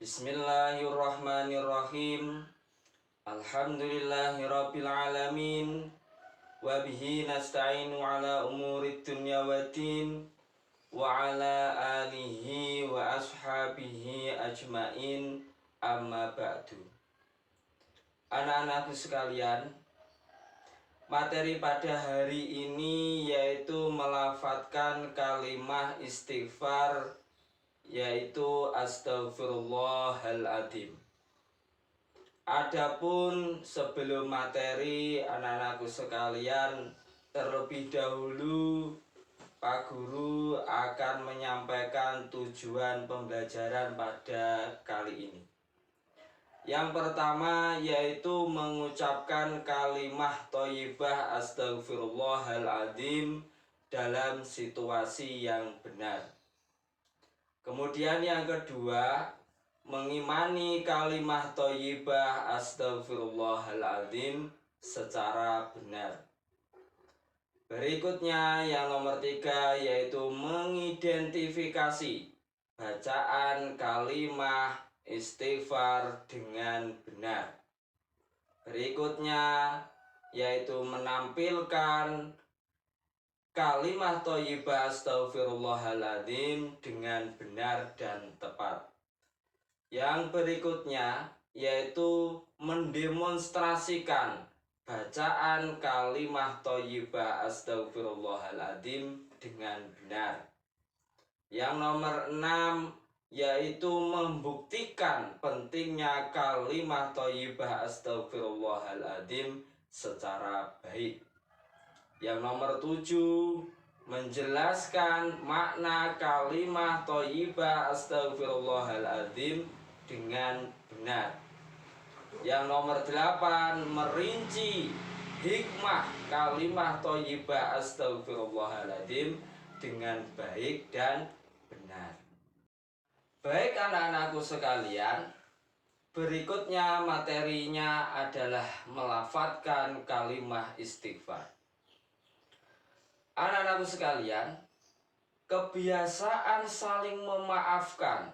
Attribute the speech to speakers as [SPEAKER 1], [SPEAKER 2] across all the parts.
[SPEAKER 1] Bismillahirrahmanirrahim. Alhamdulillahirabbil alamin. Wa bihi nasta'inu ala umurid dunya waddin. Wa ala alihi wa ashabihi ajmain. Amma ba'du. Anak-anakku sekalian, materi pada hari ini yaitu melafadzkan kalimah istighfar, yaitu Astaghfirullahaladzim. Adapun sebelum materi, anak-anakku sekalian, terlebih dahulu Pak Guru akan menyampaikan tujuan pembelajaran pada kali ini. Yang pertama yaitu mengucapkan kalimah thayyibah Astaghfirullahaladzim dalam situasi yang benar. Kemudian yang kedua, mengimani kalimah thayyibah Astaghfirullahaladzim secara benar. Berikutnya yang nomor 3 yaitu mengidentifikasi bacaan kalimah istighfar dengan benar. Berikutnya yaitu menampilkan kalimah thayyibah Astaghfirullahaladzim dengan benar dan tepat. Yang berikutnya yaitu mendemonstrasikan bacaan kalimah thayyibah Astaghfirullahaladzim dengan benar. Yang nomor 6 yaitu membuktikan pentingnya kalimah thayyibah Astaghfirullahaladzim secara baik. Yang nomor 7, menjelaskan makna kalimah thayyibah Astaghfirullahaladzim dengan benar. Yang nomor 8, merinci hikmah kalimah thayyibah Astaghfirullahaladzim dengan baik dan benar. Baik anak-anakku sekalian, berikutnya materinya adalah melafadzkan kalimah istighfar. Anak-anakku sekalian, kebiasaan saling memaafkan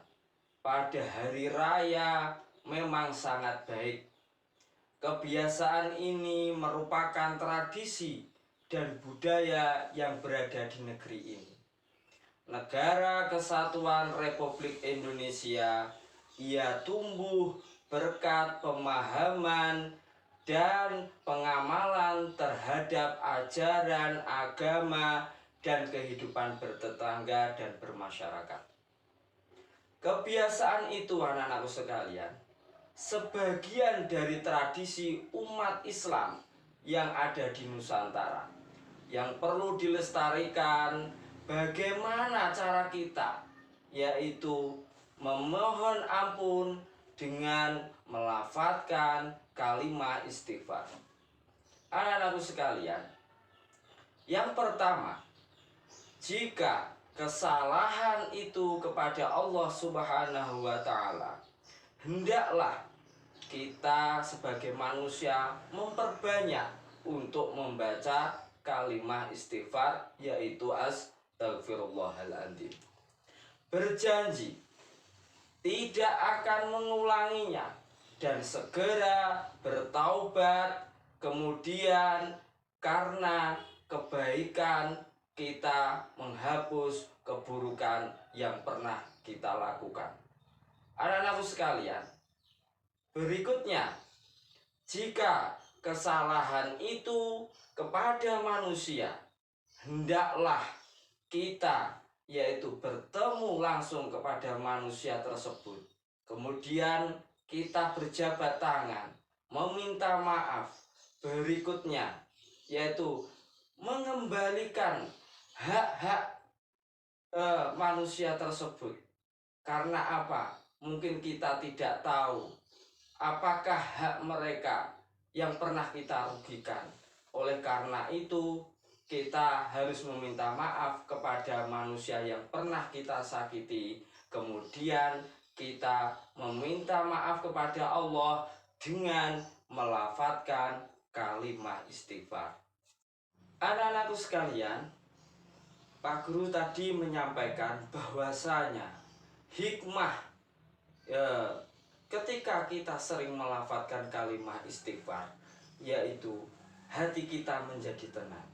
[SPEAKER 1] pada hari raya memang sangat baik. Kebiasaan ini merupakan tradisi dan budaya yang berada di negeri ini. Negara Kesatuan Republik Indonesia, ia tumbuh berkat pemahaman dan pengamalan terhadap ajaran agama dan kehidupan bertetangga dan bermasyarakat. Kebiasaan itu anak-anakku sekalian, sebagian dari tradisi umat Islam yang ada di Nusantara, yang perlu dilestarikan. Bagaimana cara kita, yaitu memohon ampun dengan melafadzkan kalimah istighfar. Anak-anakku sekalian, yang pertama, jika kesalahan itu kepada Allah Subhanahu wa Ta'ala, hendaklah kita sebagai manusia memperbanyak untuk membaca kalimah istighfar, yaitu Astaghfirullahaladzim. Berjanji tidak akan mengulanginya dan segera bertaubat, kemudian karena kebaikan kita menghapus keburukan yang pernah kita lakukan. Anak-anakku sekalian, berikutnya, jika kesalahan itu kepada manusia, hendaklah kita yaitu bertemu langsung kepada manusia tersebut. Kemudian kita berjabat tangan, meminta maaf. Berikutnya yaitu mengembalikan hak-hak manusia tersebut. Karena apa? Mungkin kita tidak tahu apakah hak mereka yang pernah kita rugikan. Oleh karena itu, kita harus meminta maaf kepada manusia yang pernah kita sakiti. Kemudian kita meminta maaf kepada Allah dengan melafadzkan kalimah istighfar. Anak-anakku sekalian, Pak Guru tadi menyampaikan bahwasanya hikmah ya, ketika kita sering melafalkan kalimat istighfar, yaitu hati kita menjadi tenang.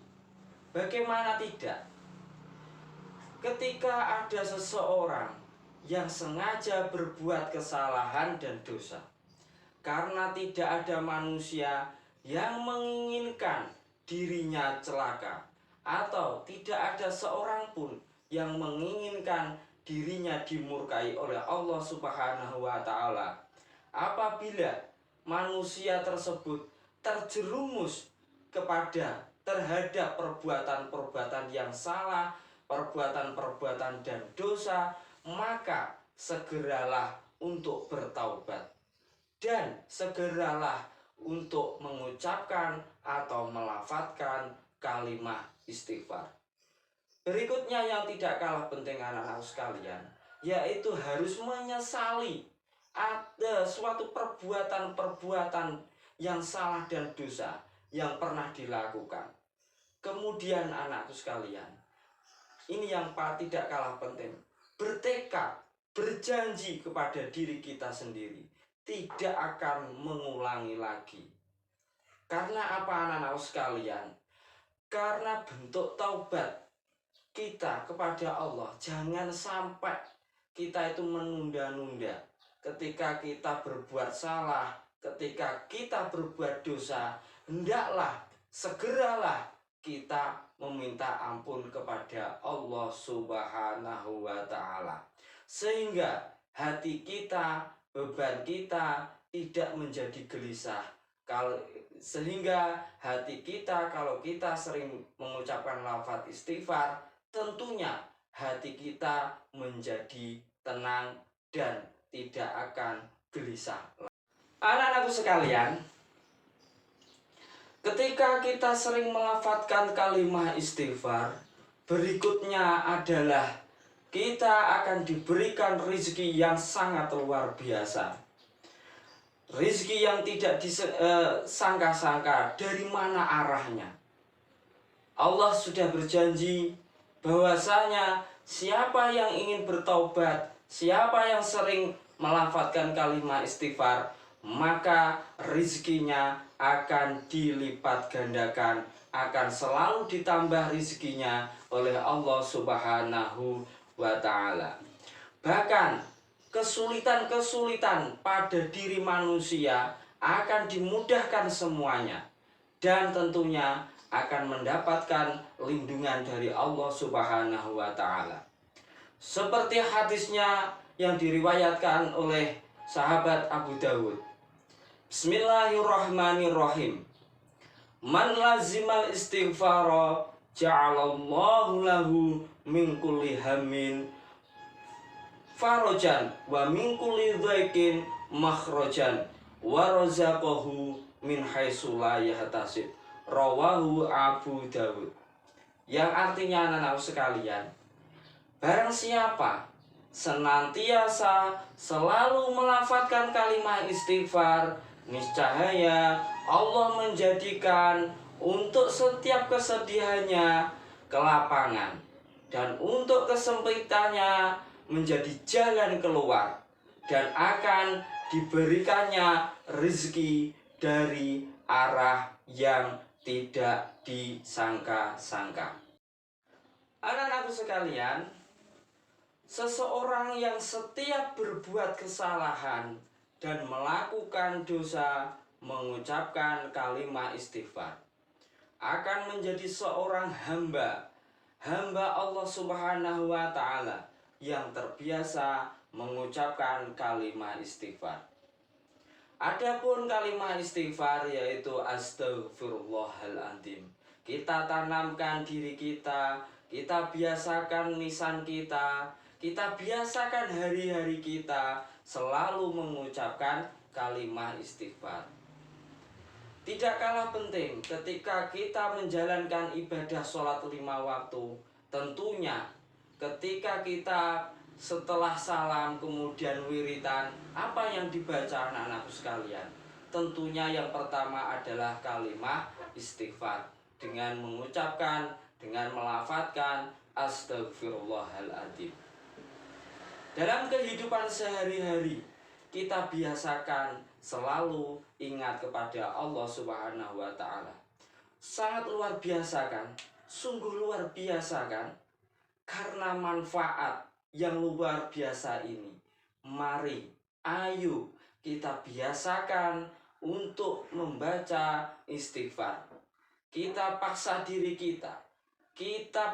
[SPEAKER 1] Bagaimana tidak? Ketika ada seseorang yang sengaja berbuat kesalahan dan dosa, karena tidak ada manusia yang menginginkan dirinya celaka, atau tidak ada seorang pun yang menginginkan dirinya dimurkai oleh Allah Subhanahu wa Ta'ala. Apabila manusia tersebut terjerumus terhadap perbuatan-perbuatan yang salah, perbuatan-perbuatan dan dosa, maka segeralah untuk bertaubat dan segeralah untuk mengucapkan atau melafadzkan kalimat istighfar. Berikutnya yang tidak kalah penting anak-anak sekalian, yaitu harus menyesali ada suatu perbuatan-perbuatan yang salah dan dosa yang pernah dilakukan. Kemudian anakku sekalian, ini yang tidak kalah penting, bertekad, berjanji kepada diri kita sendiri, tidak akan mengulangi lagi. Karena apa anak-anak sekalian? Karena bentuk taubat kita kepada Allah, jangan sampai kita itu menunda-nunda. Ketika kita berbuat salah, ketika kita berbuat dosa, hendaklah segeralah kita meminta ampun kepada Allah Subhanahu wa Ta'ala, sehingga hati kita, beban kita tidak menjadi gelisah. Sehingga hati kita, kalau kita sering mengucapkan lafaz istighfar, tentunya hati kita menjadi tenang dan tidak akan gelisah. Anak-anakku sekalian, ketika kita sering melafadzkan kalimat istighfar, berikutnya adalah kita akan diberikan rezeki yang sangat luar biasa. Rezeki yang tidak disangka-sangka dari mana arahnya. Allah sudah berjanji bahwasanya siapa yang ingin bertaubat, siapa yang sering melafadzkan kalimat istighfar, maka rezekinya akan dilipat gandakan, akan selalu ditambah rezekinya oleh Allah Subhanahu wa Ta'ala. Bahkan kesulitan-kesulitan pada diri manusia akan dimudahkan semuanya, dan tentunya akan mendapatkan lindungan dari Allah Subhanahu wa Ta'ala. Seperti hadisnya yang diriwayatkan oleh sahabat Abu Dawud. Bismillahirrahmanirrahim. Man lazimal istighfara ja'alallahu lahu min kulli hammin farajan wa min kulli dhaikin makhrajan wa razaqahu min haitsu la yahtasib. Rawahu Abu Dawud. Yang artinya anak-anak sekalian, barang siapa senantiasa selalu melafadzkan kalimat istighfar, niscaya Allah menjadikan untuk setiap kesedihannya kelapangan, dan untuk kesempitannya menjadi jalan keluar, dan akan diberikannya rezeki dari arah yang tidak disangka-sangka. Anak-anakku sekalian, seseorang yang setiap berbuat kesalahan dan melakukan dosa mengucapkan kalimat istighfar akan menjadi seorang hamba Allah Subhanahu wa Ta'ala yang terbiasa mengucapkan kalimat istighfar. Adapun kalimat istighfar yaitu astagfirullahaladzim. Kita tanamkan diri kita biasakan lisan kita biasakan hari-hari kita selalu mengucapkan kalimat istighfar. Tidak kalah penting ketika kita menjalankan ibadah sholat 5 waktu, tentunya ketika kita setelah salam kemudian wiritan, apa yang dibaca anak-anakku sekalian? Tentunya yang pertama adalah kalimat istighfar, dengan mengucapkan, dengan melafadzkan astagfirullahaladzim. Dalam kehidupan sehari-hari, kita biasakan selalu ingat kepada Allah Subhanahu wa Ta'ala. Sangat luar biasa kan? Sungguh luar biasa kan? Karena manfaat yang luar biasa ini, mari, ayo kita biasakan untuk membaca istighfar. Kita paksa diri kita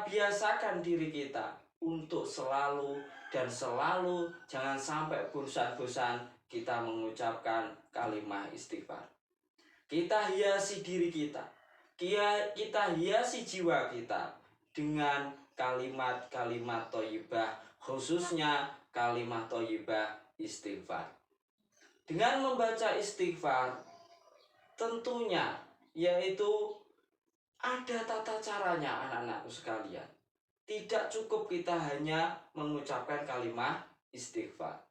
[SPEAKER 1] biasakan diri kita untuk selalu dan selalu jangan sampai bosan-bosan kita mengucapkan kalimat istighfar. Kita hiasi diri kita hiasi jiwa kita dengan kalimat-kalimat thayyibah, khususnya kalimat thayyibah istighfar. Dengan membaca istighfar tentunya yaitu ada tata caranya anak-anakku sekalian. Tidak cukup kita hanya mengucapkan kalimat istighfar.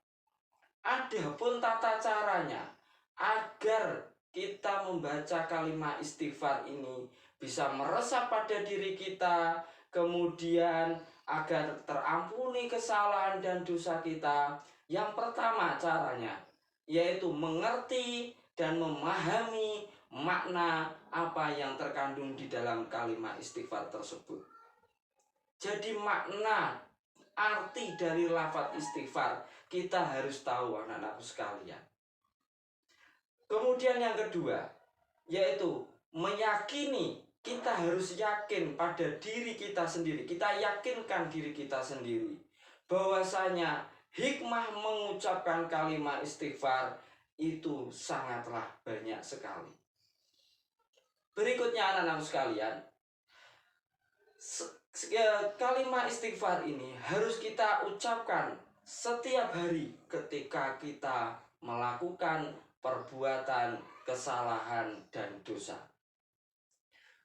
[SPEAKER 1] Ada pun tata caranya agar kita membaca kalimat istighfar ini bisa meresap pada diri kita, kemudian agar terampuni kesalahan dan dosa kita. Yang pertama caranya yaitu mengerti dan memahami makna apa yang terkandung di dalam kalimat istighfar tersebut. Jadi makna arti dari lafaz istighfar kita harus tahu anak-anakku sekalian. Kemudian yang kedua yaitu meyakini, kita harus yakin pada diri kita sendiri. Kita yakinkan diri kita sendiri bahwasanya hikmah mengucapkan kalimat istighfar itu sangatlah banyak sekali. Berikutnya anak-anak sekalian, kalimat istighfar ini harus kita ucapkan setiap hari ketika kita melakukan perbuatan kesalahan dan dosa.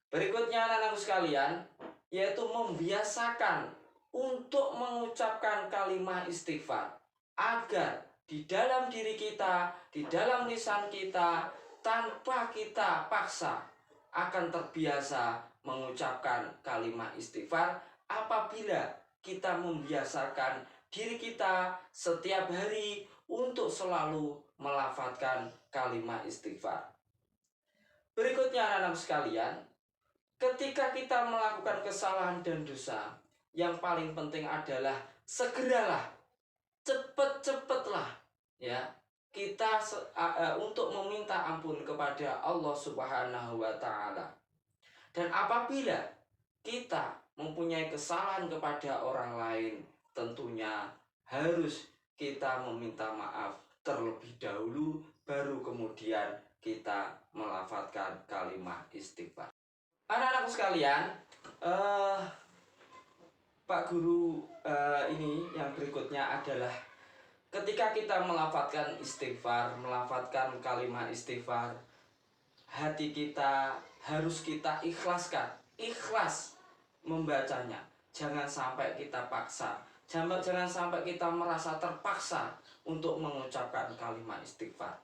[SPEAKER 1] Berikutnya anak-anak sekalian, yaitu membiasakan untuk mengucapkan kalimat istighfar agar di dalam diri kita, di dalam lisan kita, tanpa kita paksa akan terbiasa mengucapkan kalimat istighfar apabila kita membiasakan diri kita setiap hari untuk selalu melafadzkan kalimat istighfar. Berikutnya anak-anak sekalian, ketika kita melakukan kesalahan dan dosa, yang paling penting adalah segeralah, cepet-cepetlah ya kita untuk meminta ampun kepada Allah Subhanahu wa Ta'ala. Dan apabila kita mempunyai kesalahan kepada orang lain, tentunya harus kita meminta maaf terlebih dahulu, baru kemudian kita melafadzkan kalimat istighfar. Anak-anakku sekalian, Pak Guru ini yang berikutnya adalah ketika kita melafadzkan istighfar, melafadzkan kalimat istighfar, hati kita harus kita ikhlaskan, ikhlas membacanya. Jangan sampai kita paksa, jangan sampai kita merasa terpaksa untuk mengucapkan kalimat istighfar.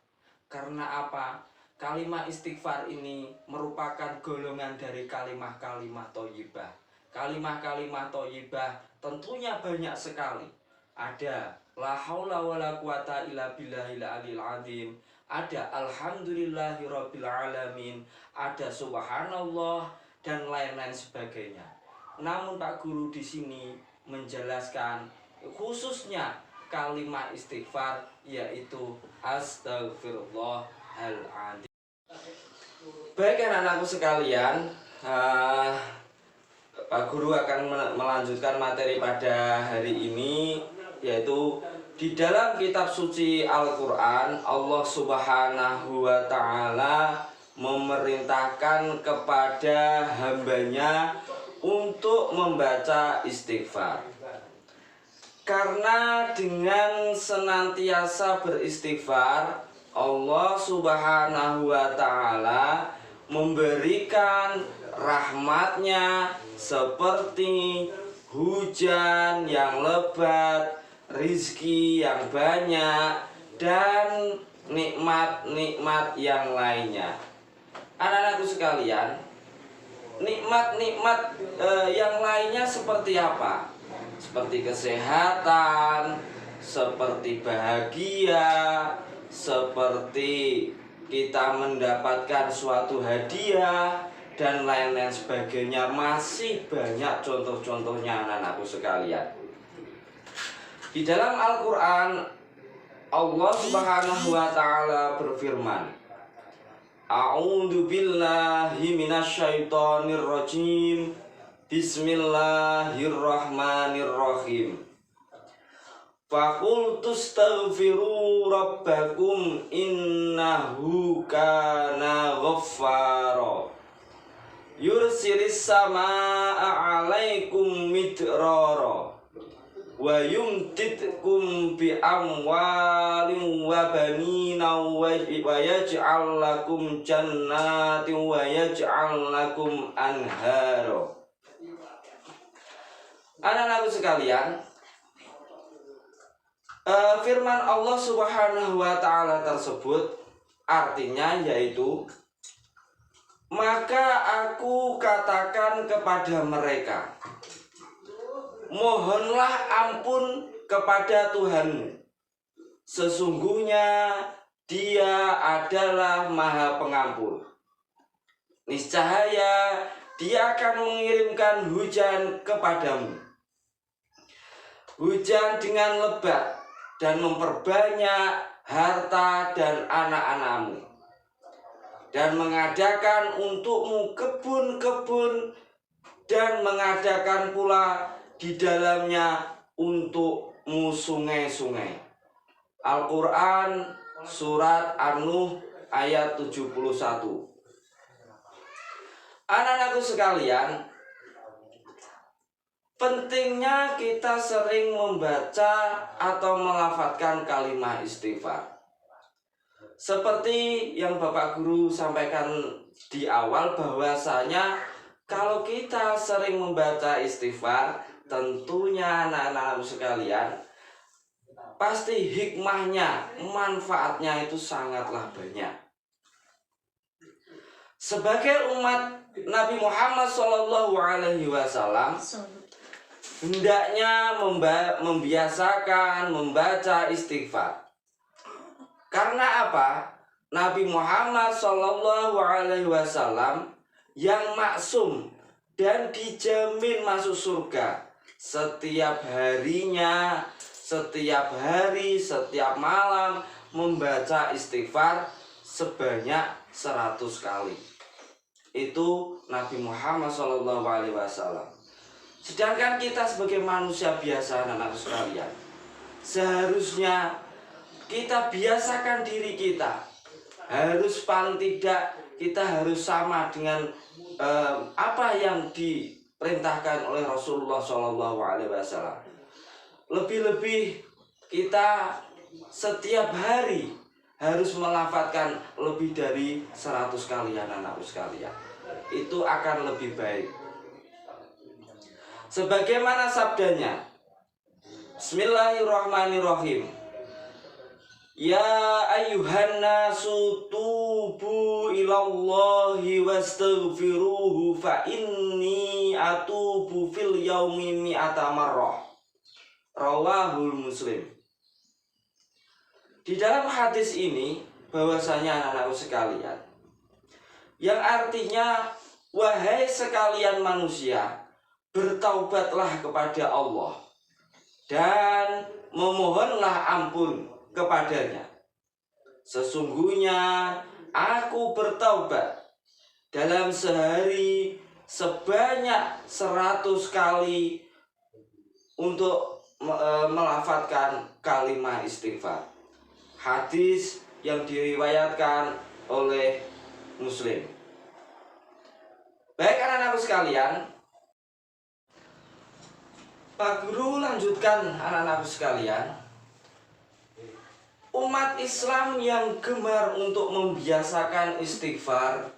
[SPEAKER 1] Karena apa? Kalimat istighfar ini merupakan golongan dari kalimat-kalimat thayyibah. Kalimat-kalimat thayyibah tentunya banyak sekali. Ada la haula wala quwata illa billahil aliyil azim, ada alhamdulillahirabbil alamin, ada subhanallah dan lain-lain sebagainya. Namun Pak Guru di sini menjelaskan khususnya kalimat istighfar yaitu astagfirullahaladzim. Baik anak-anakku sekalian, Pak Guru akan melanjutkan materi pada hari ini, yaitu di dalam kitab suci Al-Quran Allah Subhanahu wa Ta'ala memerintahkan kepada hambanya untuk membaca istighfar. Karena dengan senantiasa beristighfar, Allah Subhanahu wa Ta'ala memberikan rahmatnya seperti hujan yang lebat, rizki yang banyak, dan nikmat-nikmat yang lainnya. Anak-anakku sekalian, nikmat-nikmat yang lainnya seperti apa? Seperti kesehatan, seperti bahagia, seperti kita mendapatkan suatu hadiah, dan lain-lain sebagainya. Masih banyak contoh-contohnya anak-anakku sekalian. Di dalam Al-Quran, Allah Subhanahu wa Ta'ala berfirman, A'udzu billahi minasyaitonir rajim. Bismillahirrahmanirrahim. Faqultu astaghfiru rabbakum innahu kana ghaffara. Yursilis samaa'a 'alaikum midrara wa yumdidkum bi amwalin wa banina wa yaj'al lakum jannatin wa yaj'al lakum anhara. Anak-anakku sekalian, firman Allah Subhanahu wa Ta'ala tersebut artinya yaitu, maka aku katakan kepada mereka, mohonlah ampun kepada Tuhanmu, sesungguhnya Dia adalah Maha Pengampun. Niscaya Dia akan mengirimkan hujan kepadamu, hujan dengan lebat, dan memperbanyak harta dan anak-anakmu, dan mengadakan untukmu kebun-kebun, dan mengadakan pula di dalamnya untukmu sungai-sungai. Al-Quran Surat An-Nuh ayat 71. Anak-anakku sekalian, pentingnya kita sering membaca atau melafadzkan kalimat istighfar. Seperti yang Bapak Guru sampaikan di awal, bahwasanya kalau kita sering membaca istighfar, tentunya anak-anak sekalian, pasti hikmahnya, manfaatnya itu sangatlah banyak. Sebagai umat Nabi Muhammad SAW, hendaknya membiasakan membaca istighfar. Karena apa? Nabi Muhammad SAW yang maksum dan dijamin masuk surga, setiap harinya, setiap hari, setiap malam membaca istighfar sebanyak 100 kali. Itu Nabi Muhammad SAW. Sedangkan kita sebagai manusia biasa, anak-anak sekalian, seharusnya kita biasakan diri kita, harus paling tidak kita harus sama dengan apa yang diperintahkan oleh Rasulullah SAW. Lebih-lebih kita setiap hari harus melafadzkan lebih dari 100 kali, anak-anak sekalian. Itu akan lebih baik. Sebagaimana sabdanya, Bismillahirrahmanirrahim. Ya ayyuhan nasu tubu ilallahi wastaghfiruhu fa inni atubu fil yaumi mi'ata marrah. Rawahul Muslim. Di dalam hadis ini bahwasanya anak-anakku sekalian, yang artinya, wahai sekalian manusia, bertaubatlah kepada Allah dan memohonlah ampun kepadanya. Sesungguhnya aku bertaubat dalam sehari sebanyak 100 kali untuk melafadzkan kalimat istighfar. Hadis yang diriwayatkan oleh Muslim. Baik anak-anakku sekalian, Pak Guru lanjutkan anak-anakku sekalian. Umat Islam yang gemar untuk membiasakan istighfar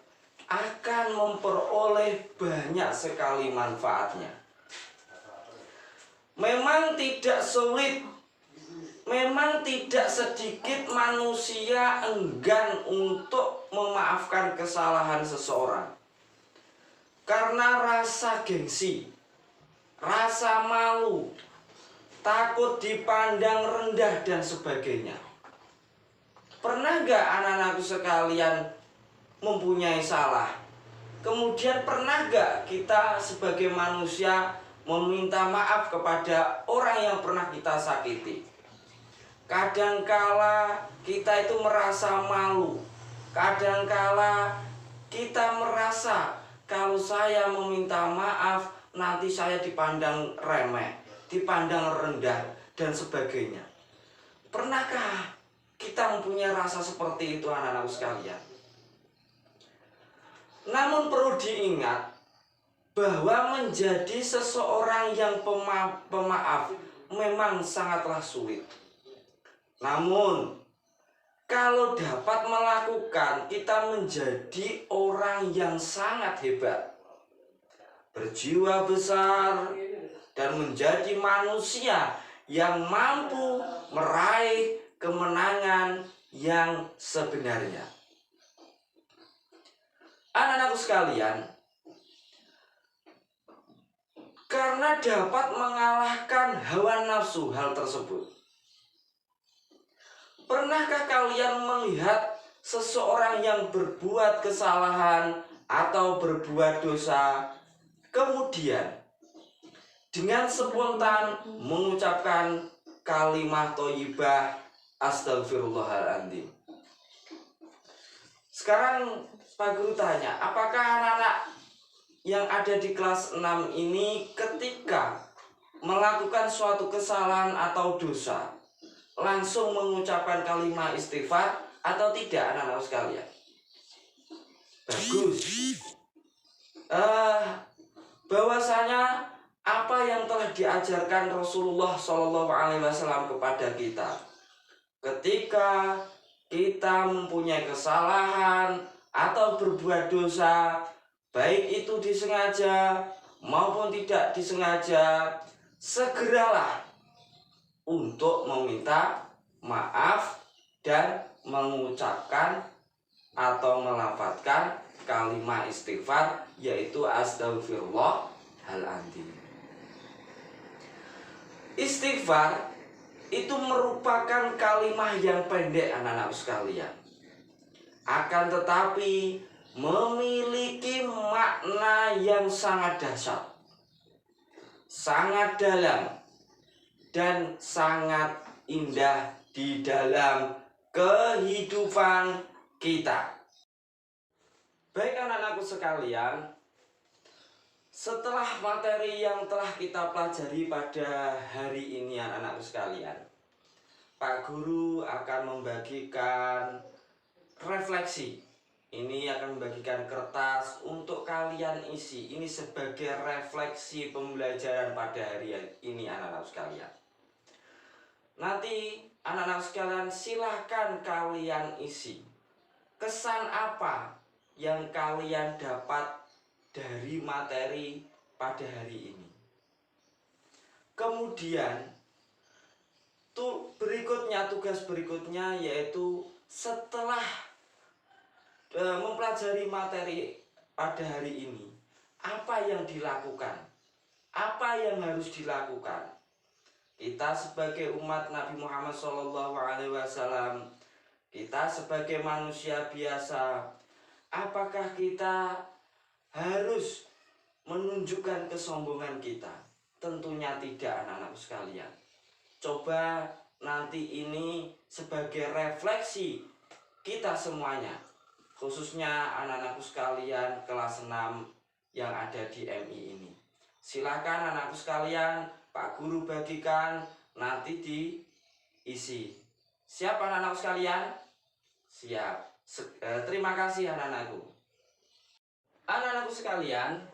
[SPEAKER 1] akan memperoleh banyak sekali manfaatnya. Memang tidak sulit, memang tidak sedikit manusia enggan untuk memaafkan kesalahan seseorang karena rasa gengsi, rasa malu, takut dipandang rendah dan sebagainya. Pernah nggak anak-anakku sekalian mempunyai salah? Kemudian pernah nggak kita sebagai manusia meminta maaf kepada orang yang pernah kita sakiti? Kadangkala kita itu merasa malu. Kadangkala kita merasa kalau saya meminta maaf nanti saya dipandang remeh, dipandang rendah dan sebagainya. Pernahkah kita mempunyai rasa seperti itu anak-anakku sekalian? Namun perlu diingat bahwa menjadi seseorang yang pemaaf memang sangatlah sulit. Namun kalau dapat melakukan, kita menjadi orang yang sangat hebat, berjiwa besar, dan menjadi manusia yang mampu meraih kemenangan yang sebenarnya. Anak-anakku sekalian, karena dapat mengalahkan hawa nafsu hal tersebut. Pernahkah kalian melihat seseorang yang berbuat kesalahan atau berbuat dosa, kemudian dengan spontan mengucapkan kalimat thayyibah astagfirullahaladzim? Sekarang Pak Guru tanya, apakah anak-anak yang ada di kelas 6 ini ketika melakukan suatu kesalahan atau dosa langsung mengucapkan kalimat istighfar atau tidak anak-anak sekalian? Bagus. Bahwasanya apa yang telah diajarkan Rasulullah SAW kepada kita, ketika kita mempunyai kesalahan atau berbuat dosa, baik itu disengaja maupun tidak disengaja, segeralah untuk meminta maaf dan mengucapkan atau melafadzkan kalimat istighfar, yaitu astagfirullahaladzim. Istighfar itu merupakan kalimat yang pendek anak-anak sekalian, akan tetapi memiliki makna yang sangat dahsyat, sangat dalam, dan sangat indah di dalam kehidupan kita. Baik anak-anakku sekalian, setelah materi yang telah kita pelajari pada hari ini anak-anakku sekalian, Pak Guru akan membagikan refleksi. Ini akan membagikan kertas untuk kalian isi. Ini sebagai refleksi pembelajaran pada hari ini anak-anak sekalian. Nanti anak-anak sekalian silahkan kalian isi. Kesan apa yang kalian dapat dari materi pada hari ini? Kemudian tugas berikutnya yaitu setelah mempelajari materi pada hari ini, apa yang dilakukan? Apa yang harus dilakukan? Kita sebagai umat Nabi Muhammad SAW, kita sebagai manusia biasa, apakah kita harus menunjukkan kesombongan kita? Tentunya tidak anak-anak sekalian. Coba nanti ini sebagai refleksi kita semuanya, khususnya anak-anakku sekalian kelas 6 yang ada di MI ini. Silakan anak-anakku sekalian, Pak Guru bagikan, nanti diisi. Siap anak-anakku sekalian? Siap. Terima kasih anak-anakku. Anak-anakku sekalian,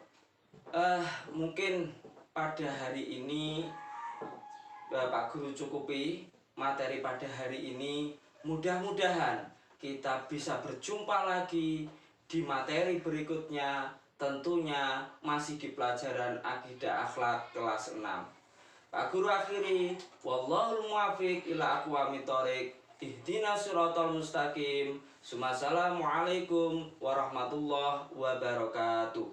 [SPEAKER 1] mungkin pada hari ini Pak Guru cukupi materi pada hari ini. Mudah-mudahan kita bisa berjumpa lagi di materi berikutnya, tentunya masih di pelajaran akidah akhlak kelas 6. Pak Guru akhiri, wallahul muwaffiq ila aqwamit thoriq, ihdinas siratal mustaqim. Assalamualaikum warahmatullahi wabarakatuh.